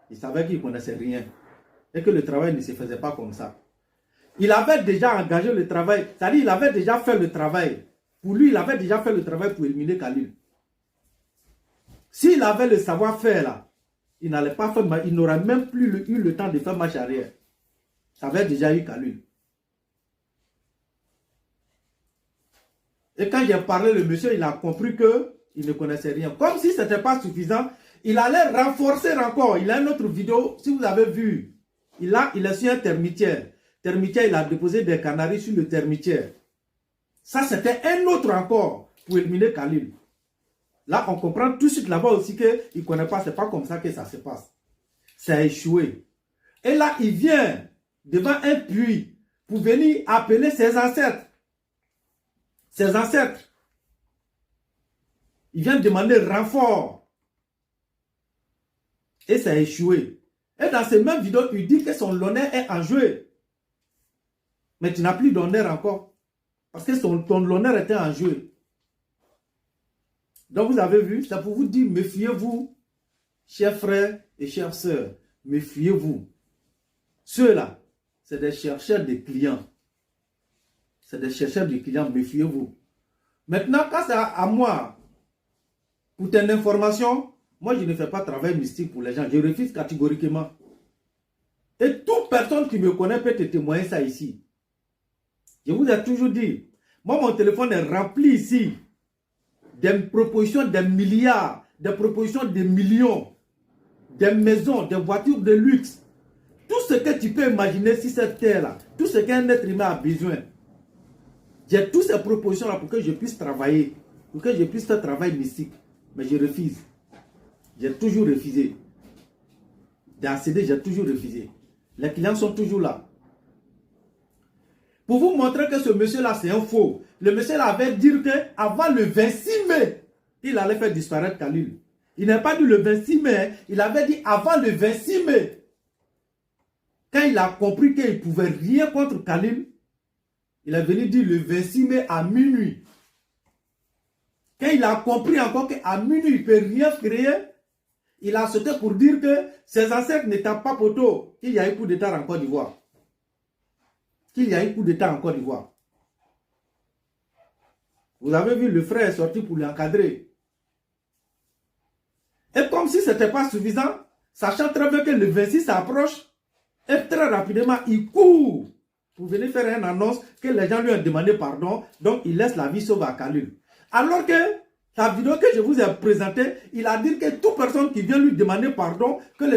Il savait qu'il ne connaissait rien. Et que le travail ne se faisait pas comme ça. Il avait déjà engagé le travail. C'est-à-dire qu'il avait déjà fait le travail. Pour lui, il avait déjà fait le travail pour éliminer Khalil. S'il avait le savoir-faire là, il n'allait pas faire, il n'aurait même plus eu le temps de faire marche arrière. Ça avait déjà eu Khalil. Et quand j'ai parlé, le monsieur, il a compris qu'il ne connaissait rien. Comme si ce n'était pas suffisant, il allait renforcer encore. Il a une autre vidéo, si vous avez vu, il est sur un termitière. Termitière, il a déposé des canaris sur le termitière. Ça, c'était un autre encore pour éliminer Khalil. Là, on comprend tout de suite là-bas aussi qu'il ne connaît pas. Ce n'est pas comme ça que ça se passe. Ça a échoué. Et là, il vient devant un puits pour venir appeler ses ancêtres. Ses ancêtres. Il vient demander renfort. Et ça a échoué. Et dans ces mêmes vidéos, il dit que son honneur est en jeu. Mais tu n'as plus d'honneur encore. Parce que ton honneur était en jeu. Donc vous avez vu, c'est pour vous dire, méfiez-vous, chers frères et chères sœurs. Méfiez-vous. Ceux-là, c'est des chercheurs de clients. C'est des chercheurs de clients, méfiez-vous. Maintenant, quand c'est à moi, pour ton information, moi je ne fais pas de travail mystique pour les gens. Je refuse catégoriquement. Et toute personne qui me connaît peut te témoigner ça ici. Je vous ai toujours dit, moi mon téléphone est rempli ici des propositions des milliards, des propositions des millions, des maisons, des voitures de luxe. Tout ce que tu peux imaginer sur cette terre-là, tout ce qu'un être humain a besoin. J'ai toutes ces propositions-là pour que je puisse travailler, pour que je puisse faire travail mystique. Mais je refuse. J'ai toujours refusé. D'accéder, j'ai toujours refusé. Les clients sont toujours là. Pour vous montrer que ce monsieur-là, c'est un faux. Le monsieur-là avait dit qu'avant le 26 mai, il allait faire disparaître Khalil. Il n'a pas dit le 26 mai, il avait dit avant le 26 mai. Quand il a compris qu'il ne pouvait rien contre Khalil, il est venu dire le 26 mai à minuit. Quand il a compris encore qu'à minuit, il ne peut rien créer, il a sauté pour dire que ses ancêtres n'étaient pas poteaux, qu'il y a eu coup d'État en Côte d'Ivoire. Qu'il y a eu coup d'État en Côte d'Ivoire. Vous avez vu, le frère est sorti pour l'encadrer. Et comme si ce n'était pas suffisant, sachant très bien que le 26 s'approche, et très rapidement, il court pour venir faire une annonce que les gens lui ont demandé pardon, donc il laisse la vie sauve à Khalil. Alors que la vidéo que je vous ai présentée, il a dit que toute personne qui vient lui demander pardon, que